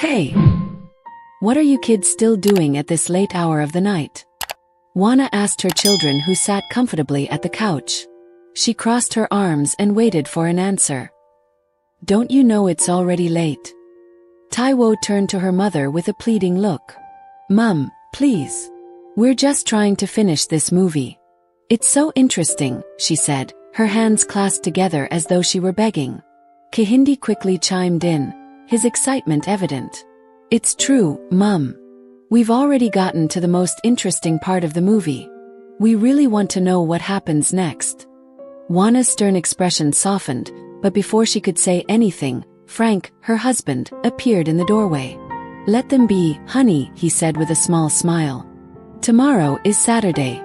Hey! What are you kids still doing at this late hour of the night? Juana asked her children who sat comfortably at the couch. She crossed her arms and waited for an answer. Don't you know it's already late? Taiwo turned to her mother with a pleading look. Mum, please. We're just trying to finish this movie. It's so interesting, she said, her hands clasped together as though she were begging. Kehinde quickly chimed in, his excitement evident. It's true, Mum. We've already gotten to the most interesting part of the movie. We really want to know what happens next. Juana's stern expression softened, but before she could say anything, Frank, her husband, appeared in the doorway. Let them be, honey, he said with a small smile. Tomorrow is Saturday.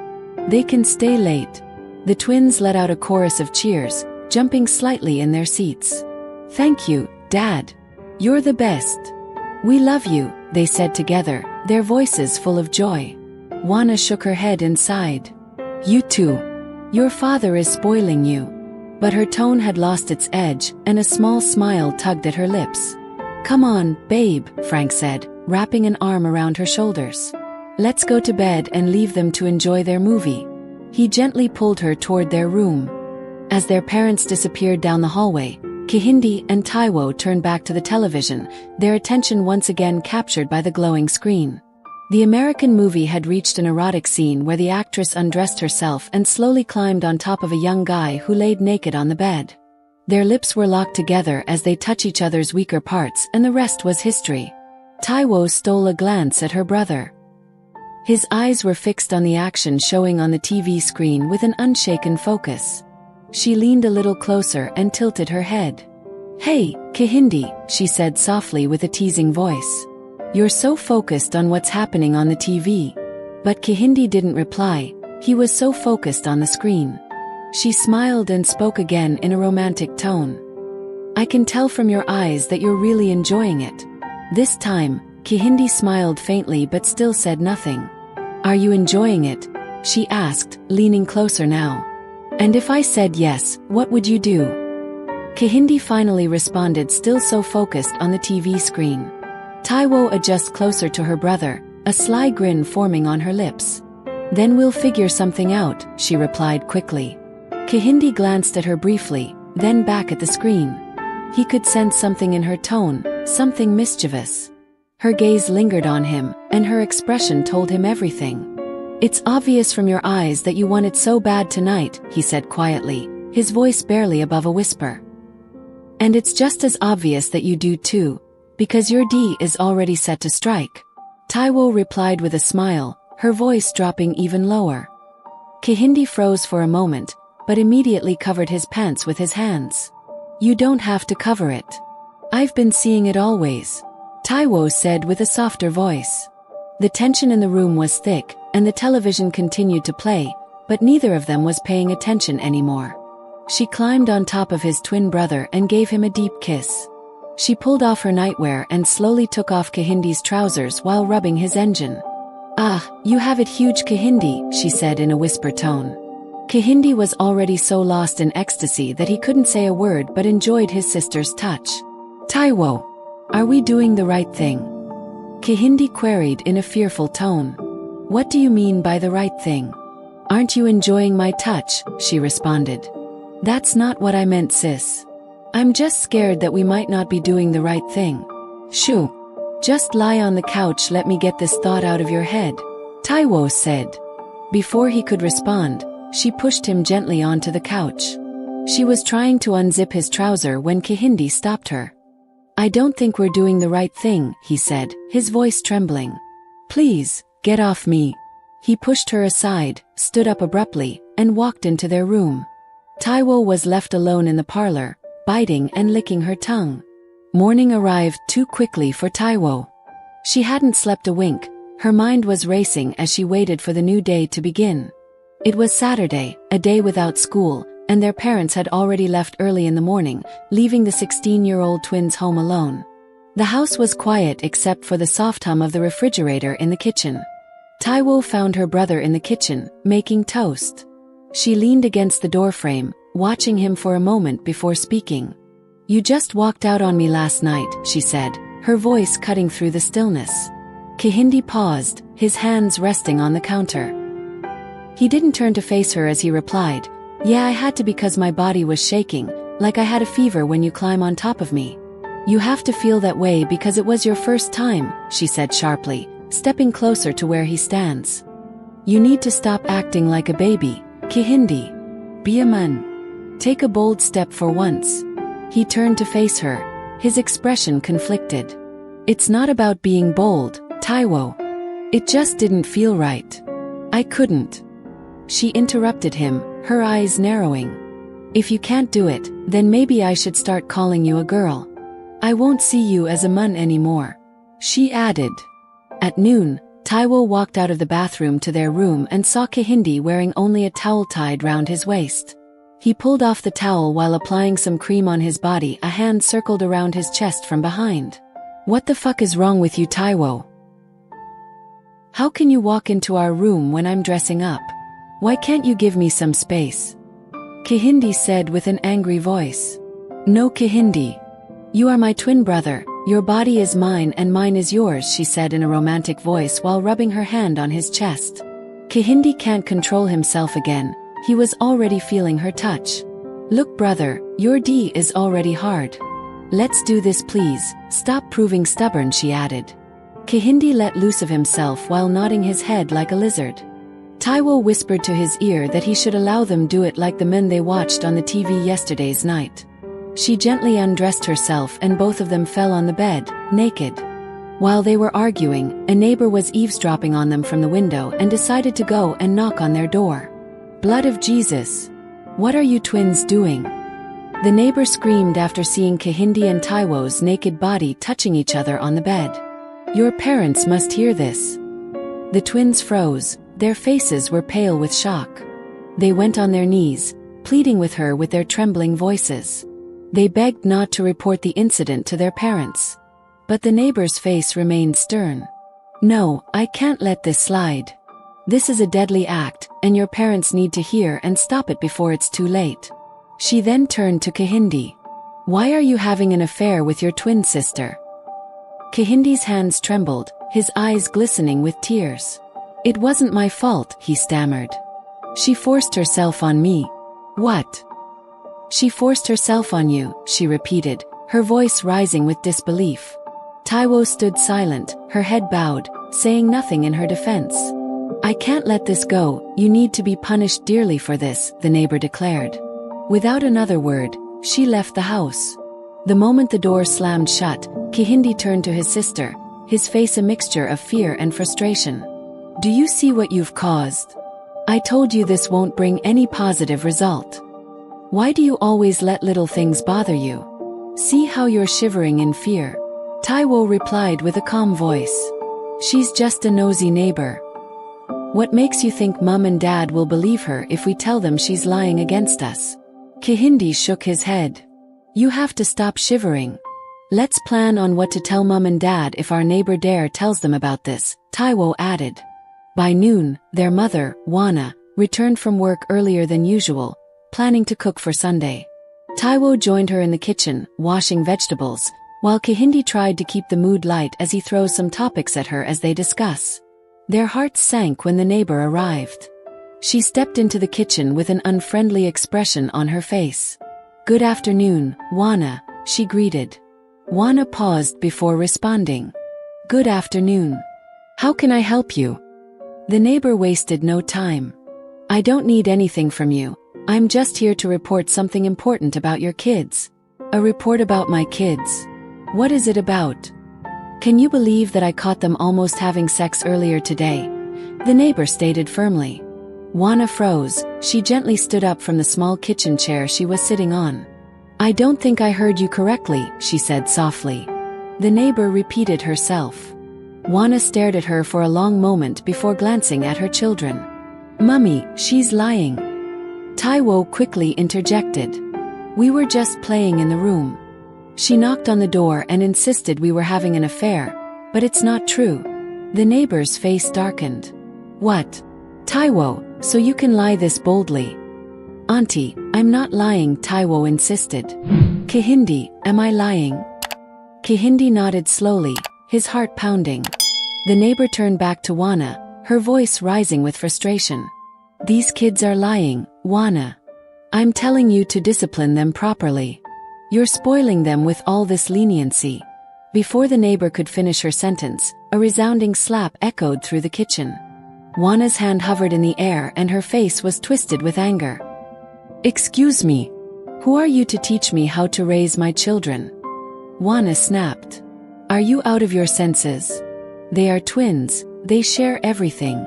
They can stay late. The twins let out a chorus of cheers, jumping slightly in their seats. Thank you, Dad. You're the best. We love you, they said together, their voices full of joy. Juana shook her head and sighed. You too. Your father is spoiling you. But her tone had lost its edge, and a small smile tugged at her lips. Come on, babe, Frank said, wrapping an arm around her shoulders. Let's go to bed and leave them to enjoy their movie. He gently pulled her toward their room. As their parents disappeared down the hallway, Kehinde and Taiwo turned back to the television, their attention once again captured by the glowing screen. The American movie had reached an erotic scene where the actress undressed herself and slowly climbed on top of a young guy who laid naked on the bed. Their lips were locked together as they touched each other's weaker parts, and the rest was history. Taiwo stole a glance at her brother. His eyes were fixed on the action showing on the TV screen with an unshaken focus. She leaned a little closer and tilted her head. Hey, Kehinde, she said softly with a teasing voice. You're so focused on what's happening on the TV. But Kehinde didn't reply, he was so focused on the screen. She smiled and spoke again in a romantic tone. I can tell from your eyes that you're really enjoying it. This time, Kehinde smiled faintly but still said nothing. Are you enjoying it? She asked, leaning closer now. And if I said yes, what would you do? Kehinde finally responded, still so focused on the TV screen. Taiwo adjusted closer to her brother, a sly grin forming on her lips. Then we'll figure something out, she replied quickly. Kehinde glanced at her briefly, then back at the screen. He could sense something in her tone, something mischievous. Her gaze lingered on him, and her expression told him everything. It's obvious from your eyes that you want it so bad tonight, he said quietly, his voice barely above a whisper. And it's just as obvious that you do too, because your D is already set to strike. Taiwo replied with a smile, her voice dropping even lower. Kehinde froze for a moment, but immediately covered his pants with his hands. You don't have to cover it. I've been seeing it always, Taiwo said with a softer voice. The tension in the room was thick, and the television continued to play, but neither of them was paying attention anymore. She climbed on top of his twin brother and gave him a deep kiss. She pulled off her nightwear and slowly took off Kehinde's trousers while rubbing his engine. Ah, you have it huge, Kehinde, she said in a whisper tone. Kehinde was already so lost in ecstasy that he couldn't say a word but enjoyed his sister's touch. Taiwo, are we doing the right thing? Kehinde queried in a fearful tone. What do you mean by the right thing? Aren't you enjoying my touch? She responded. That's not what I meant, sis. I'm just scared that we might not be doing the right thing. Shoo. Just lie on the couch, let me get this thought out of your head, Taiwo said. Before he could respond, she pushed him gently onto the couch. She was trying to unzip his trouser when Kehinde stopped her. I don't think we're doing the right thing, he said, his voice trembling. Please, get off me. He pushed her aside, stood up abruptly, and walked into their room. Taiwo was left alone in the parlor, biting and licking her tongue. Morning arrived too quickly for Taiwo. She hadn't slept a wink, her mind was racing as she waited for the new day to begin. It was Saturday, a day without school, and their parents had already left early in the morning, leaving the 16-year-old twins home alone. The house was quiet except for the soft hum of the refrigerator in the kitchen. Taiwo found her brother in the kitchen, making toast. She leaned against the doorframe, watching him for a moment before speaking. You just walked out on me last night, she said, her voice cutting through the stillness. Kehinde paused, his hands resting on the counter. He didn't turn to face her as he replied, "Yeah, I had to because my body was shaking, like I had a fever when you climb on top of me." "You have to feel that way because it was your first time," she said sharply, stepping closer to where he stands. "You need to stop acting like a baby, Kehinde. Be a man. Take a bold step for once." He turned to face her, his expression conflicted. "It's not about being bold, Taiwo. It just didn't feel right. I couldn't." She interrupted him, her eyes narrowing. "If you can't do it, then maybe I should start calling you a girl. I won't see you as a man anymore," she added. At noon, Taiwo walked out of the bathroom to their room and saw Kehinde wearing only a towel tied round his waist. He pulled off the towel while applying some cream on his body. A hand circled around his chest from behind. "What the fuck is wrong with you, Taiwo? How can you walk into our room when I'm dressing up? Why can't you give me some space?" Kehinde said with an angry voice. "No, Kehinde. You are my twin brother, your body is mine and mine is yours," she said in a romantic voice while rubbing her hand on his chest. Kehinde can't control himself again, he was already feeling her touch. "Look brother, your D is already hard. Let's do this please, stop proving stubborn," she added. Kehinde let loose of himself while nodding his head like a lizard. Taiwo whispered to his ear that he should allow them do it like the men they watched on the TV yesterday's night. She gently undressed herself and both of them fell on the bed, naked. While they were arguing, a neighbor was eavesdropping on them from the window and decided to go and knock on their door. "Blood of Jesus! What are you twins doing?" The neighbor screamed after seeing Kehinde and Taiwo's naked body touching each other on the bed. "Your parents must hear this." The twins froze, their faces were pale with shock. They went on their knees, pleading with her with their trembling voices. They begged not to report the incident to their parents. But the neighbor's face remained stern. "No, I can't let this slide. This is a deadly act, and your parents need to hear and stop it before it's too late." She then turned to Kehinde. "Why are you having an affair with your twin sister?" Kehinde's hands trembled, his eyes glistening with tears. "It wasn't my fault," he stammered. "She forced herself on me." "What?" "She forced herself on you," she repeated, her voice rising with disbelief. Taiwo stood silent, her head bowed, saying nothing in her defense. "I can't let this go, you need to be punished dearly for this," the neighbor declared. Without another word, she left the house. The moment the door slammed shut, Kehinde turned to his sister, his face a mixture of fear and frustration. "Do you see what you've caused? I told you this won't bring any positive result. Why do you always let little things bother you? See how you're shivering in fear." Taiwo replied with a calm voice. "She's just a nosy neighbor. What makes you think Mum and Dad will believe her if we tell them she's lying against us?" Kehinde shook his head. "You have to stop shivering. Let's plan on what to tell Mum and Dad if our neighbor Dare tells them about this," Taiwo added. By noon, their mother, Juana, returned from work earlier than usual, planning to cook for Sunday. Taiwo joined her in the kitchen, washing vegetables, while Kehinde tried to keep the mood light as he throws some topics at her as they discuss. Their hearts sank when the neighbor arrived. She stepped into the kitchen with an unfriendly expression on her face. "Good afternoon, Juana," she greeted. Juana paused before responding. "Good afternoon. How can I help you?" The neighbor wasted no time. "I don't need anything from you. I'm just here to report something important about your kids." "A report about my kids? What is it about?" "Can you believe that I caught them almost having sex earlier today?" the neighbor stated firmly. Juana froze, she gently stood up from the small kitchen chair she was sitting on. "I don't think I heard you correctly," she said softly. The neighbor repeated herself. Juana stared at her for a long moment before glancing at her children. "Mummy, she's lying." Taiwo quickly interjected. "We were just playing in the room. She knocked on the door and insisted we were having an affair, but it's not true." The neighbor's face darkened. "What? Taiwo, so you can lie this boldly?" "Auntie, I'm not lying," Taiwo insisted. "Kehinde, am I lying?" Kehinde nodded slowly, his heart pounding. The neighbor turned back to Juana, her voice rising with frustration. These kids are lying, Juana. I'm telling you to discipline them properly. You're spoiling them with all this leniency. Before the neighbor could finish her sentence, a resounding slap echoed through the kitchen. Juana's hand hovered in the air and her face was twisted with anger. Excuse me. Who are you to teach me how to raise my children? Juana snapped. Are you out of your senses? They are twins, they share everything.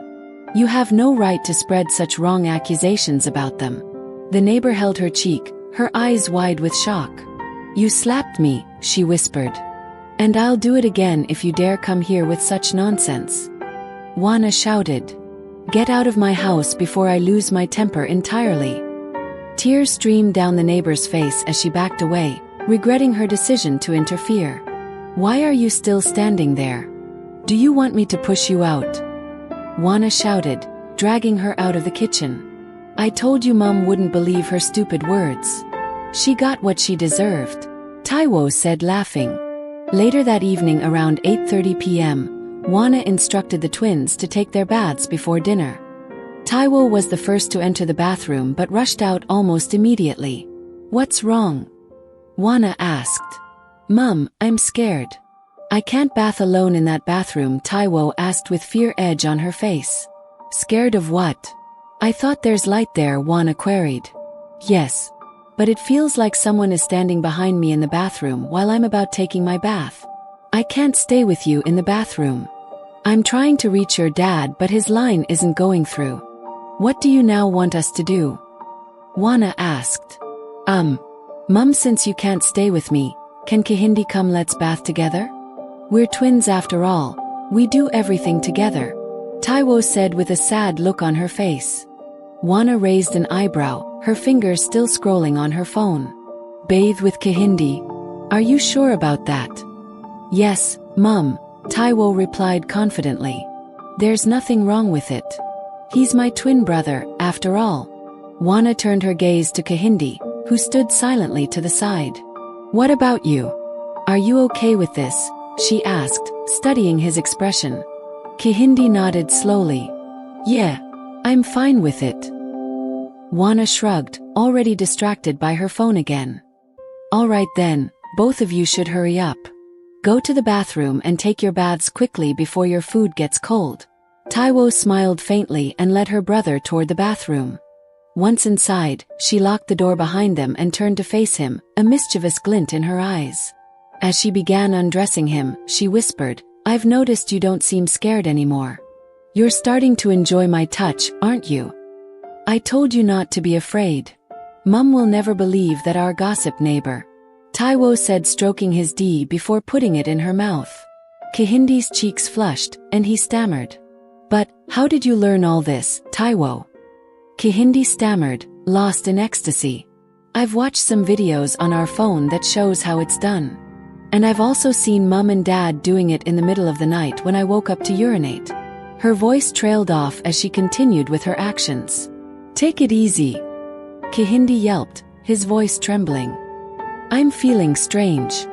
You have no right to spread such wrong accusations about them. The neighbor held her cheek, her eyes wide with shock. You slapped me, she whispered. And I'll do it again if you dare come here with such nonsense. Juana shouted. Get out of my house before I lose my temper entirely. Tears streamed down the neighbor's face as she backed away, regretting her decision to interfere. Why are you still standing there? Do you want me to push you out? Juana shouted, dragging her out of the kitchen. I told you Mom wouldn't believe her stupid words. She got what she deserved, Taiwo said laughing. Later that evening around 8:30 p.m., Juana instructed the twins to take their baths before dinner. Taiwo was the first to enter the bathroom but rushed out almost immediately. What's wrong? Juana asked. Mom, I'm scared. I can't bath alone in that bathroom, Taiwo asked with fear edge on her face. Scared of what? I thought there's light there, Juana queried. Yes. But it feels like someone is standing behind me in the bathroom while I'm about taking my bath. I can't stay with you in the bathroom. I'm trying to reach your dad but his line isn't going through. What do you now want us to do? Juana asked. Mum, since you can't stay with me, can Kehinde come let's bath together? We're twins after all, we do everything together, Taiwo said with a sad look on her face. Juana raised an eyebrow, her fingers still scrolling on her phone. Bathe with Kehinde? Are you sure about that? Yes, Mum, Taiwo replied confidently. There's nothing wrong with it. He's my twin brother, after all. Juana turned her gaze to Kehinde, who stood silently to the side. What about you? Are you okay with this? She asked, studying his expression. Kehinde nodded slowly. Yeah, I'm fine with it. Juana shrugged, already distracted by her phone again. All right then, both of you should hurry up. Go to the bathroom and take your baths quickly before your food gets cold. Taiwo smiled faintly and led her brother toward the bathroom. Once inside, she locked the door behind them and turned to face him, a mischievous glint in her eyes. As she began undressing him, she whispered, I've noticed you don't seem scared anymore. You're starting to enjoy my touch, aren't you? I told you not to be afraid. Mum will never believe that our gossip neighbor. Taiwo said, stroking his D before putting it in her mouth. Kehinde's cheeks flushed, and he stammered. But, how did you learn all this, Taiwo? Kehinde stammered, lost in ecstasy. I've watched some videos on our phone that shows how it's done. And I've also seen Mum and Dad doing it in the middle of the night when I woke up to urinate. Her voice trailed off as she continued with her actions. Take it easy. Kehinde yelped, his voice trembling. I'm feeling strange.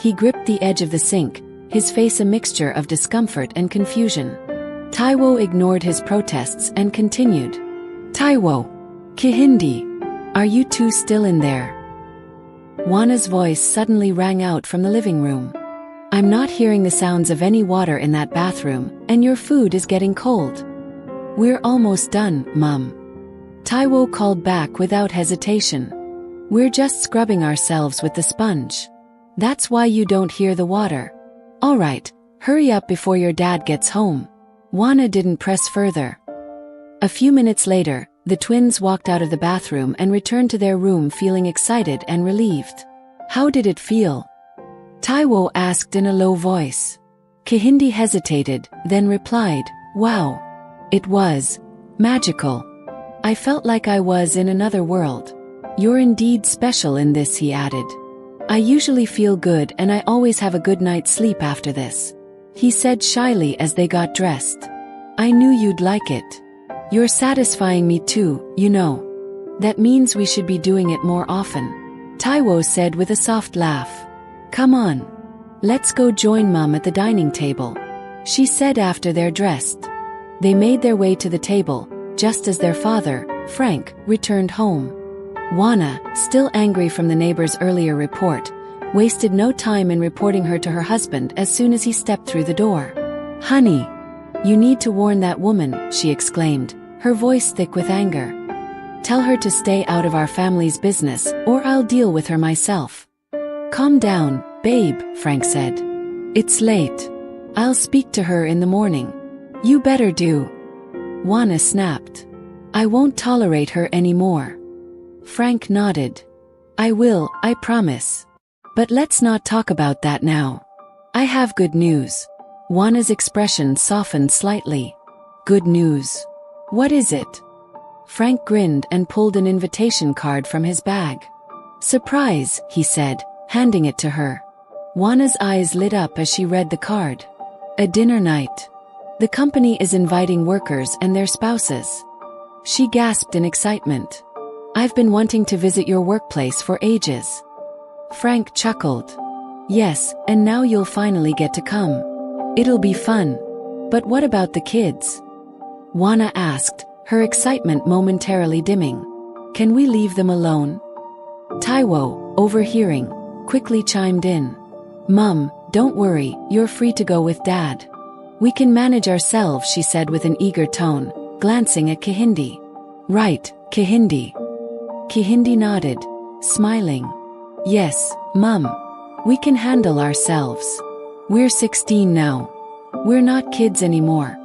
He gripped the edge of the sink, his face a mixture of discomfort and confusion. Taiwo ignored his protests and continued. Taiwo. Kehinde. Are you two still in there? Juana's voice suddenly rang out from the living room. I'm not hearing the sounds of any water in that bathroom, and your food is getting cold. We're almost done, Mum. Taiwo called back without hesitation. We're just scrubbing ourselves with the sponge. That's why you don't hear the water. All right, hurry up before your dad gets home. Juana didn't press further. A few minutes later, the twins walked out of the bathroom and returned to their room feeling excited and relieved. How did it feel? Taiwo asked in a low voice. Kehinde hesitated, then replied, Wow. It was magical. I felt like I was in another world. You're indeed special in this, he added. I usually feel good and I always have a good night's sleep after this, he said shyly as they got dressed. I knew you'd like it. You're satisfying me too, you know. That means we should be doing it more often, Taiwo said with a soft laugh. Come on. Let's go join Mum at the dining table, she said after they're dressed. They made their way to the table, just as their father, Frank, returned home. Juana, still angry from the neighbor's earlier report, wasted no time in reporting her to her husband as soon as he stepped through the door. "Honey, you need to warn that woman," she exclaimed, her voice thick with anger. "Tell her to stay out of our family's business, or I'll deal with her myself." "Calm down, babe," Frank said. "It's late. I'll speak to her in the morning." "You better do," Juana snapped. "I won't tolerate her anymore." Frank nodded. "I will, I promise. But let's not talk about that now. I have good news." Juana's expression softened slightly. "Good news? What is it?" Frank grinned and pulled an invitation card from his bag. "Surprise," he said, handing it to her. Juana's eyes lit up as she read the card. "A dinner night. The company is inviting workers and their spouses." She gasped in excitement. "I've been wanting to visit your workplace for ages." Frank chuckled. "Yes, and now you'll finally get to come. It'll be fun. But what about the kids?" Juana asked, her excitement momentarily dimming. "Can we leave them alone?" Taiwo, overhearing, quickly chimed in. "Mum, don't worry, you're free to go with Dad. We can manage ourselves," she said with an eager tone, glancing at Kehinde. "Right, Kehinde." Kehinde nodded, smiling. "Yes, Mum. We can handle ourselves. We're 16 now. We're not kids anymore."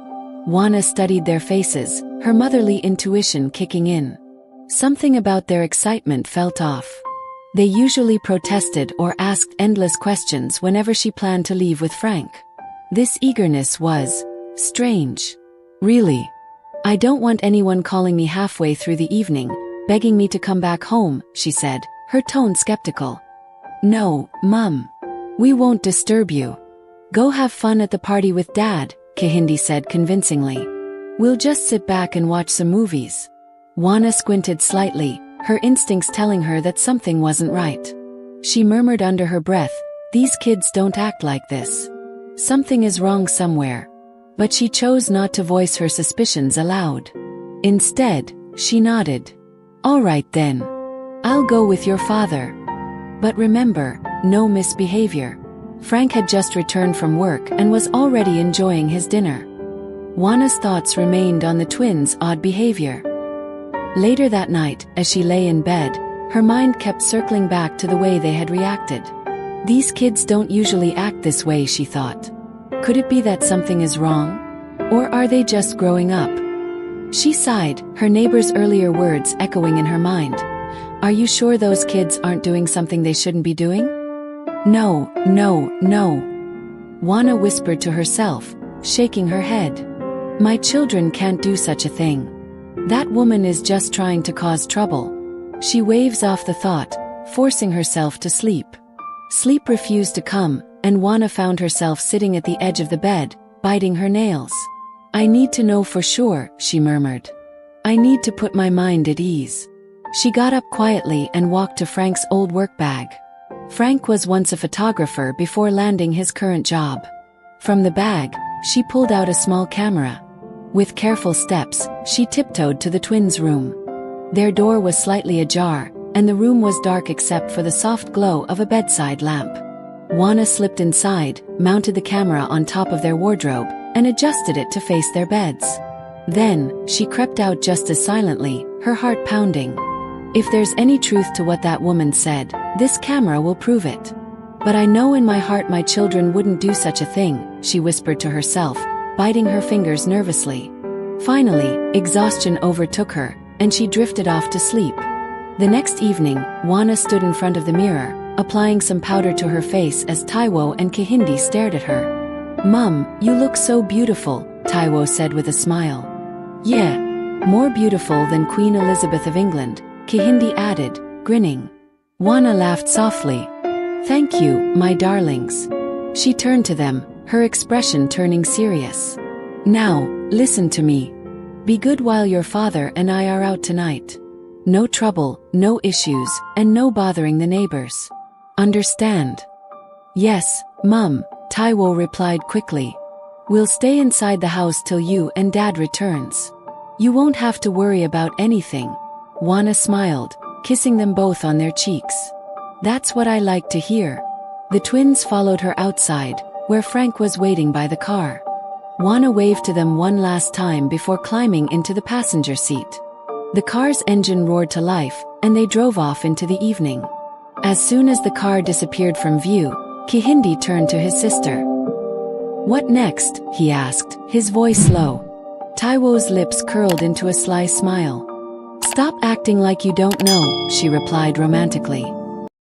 Juana studied their faces, her motherly intuition kicking in. Something about their excitement felt off. They usually protested or asked endless questions whenever she planned to leave with Frank. This eagerness was strange. "Really? I don't want anyone calling me halfway through the evening, begging me to come back home," she said, her tone skeptical. "No, Mum. We won't disturb you. Go have fun at the party with Dad," Kehinde said convincingly. "We'll just sit back and watch some movies." Juana squinted slightly, her instincts telling her that something wasn't right. She murmured under her breath, "These kids don't act like this. Something is wrong somewhere." But she chose not to voice her suspicions aloud. Instead, she nodded. "All right then. I'll go with your father. But remember, no misbehavior." Frank had just returned from work and was already enjoying his dinner. Juana's thoughts remained on the twins' odd behavior. Later that night, as she lay in bed, her mind kept circling back to the way they had reacted. "These kids don't usually act this way," she thought. "Could it be that something is wrong? Or are they just growing up?" She sighed, her neighbor's earlier words echoing in her mind. "Are you sure those kids aren't doing something they shouldn't be doing?" "No, no, no," Juana whispered to herself, shaking her head. "My children can't do such a thing. That woman is just trying to cause trouble." She waves off the thought, forcing herself to sleep. Sleep refused to come, and Juana found herself sitting at the edge of the bed, biting her nails. "I need to know for sure," she murmured. "I need to put my mind at ease." She got up quietly and walked to Frank's old work bag. Frank was once a photographer before landing his current job. From the bag, she pulled out a small camera. With careful steps, she tiptoed to the twins' room. Their door was slightly ajar, and the room was dark except for the soft glow of a bedside lamp. Juana slipped inside, mounted the camera on top of their wardrobe, and adjusted it to face their beds. Then, she crept out just as silently, her heart pounding. "If there's any truth to what that woman said, this camera will prove it. But I know in my heart my children wouldn't do such a thing," she whispered to herself, biting her fingers nervously. Finally, exhaustion overtook her, and she drifted off to sleep. The next evening, Juana stood in front of the mirror, applying some powder to her face as Taiwo and Kehinde stared at her. "Mum, you look so beautiful," Taiwo said with a smile. "Yeah, more beautiful than Queen Elizabeth of England," Kehinde added, grinning. Juana laughed softly. "Thank you, my darlings." She turned to them, her expression turning serious. "Now, listen to me. Be good while your father and I are out tonight. No trouble, no issues, and no bothering the neighbors. Understand?" "Yes, Mum, Taiwo replied quickly. We'll stay inside the house till you and Dad returns. You won't have to worry about anything. Juana smiled, kissing them both on their cheeks. That's what I like to hear. The twins followed her outside, where Frank was waiting by the car. Juana waved to them one last time before climbing into the passenger seat. The car's engine roared to life, and they drove off into the evening. As soon as the car disappeared from view, Kihindi turned to his sister. What next? He asked, his voice low. Taiwo's lips curled into a sly smile. Stop acting like you don't know, she replied romantically.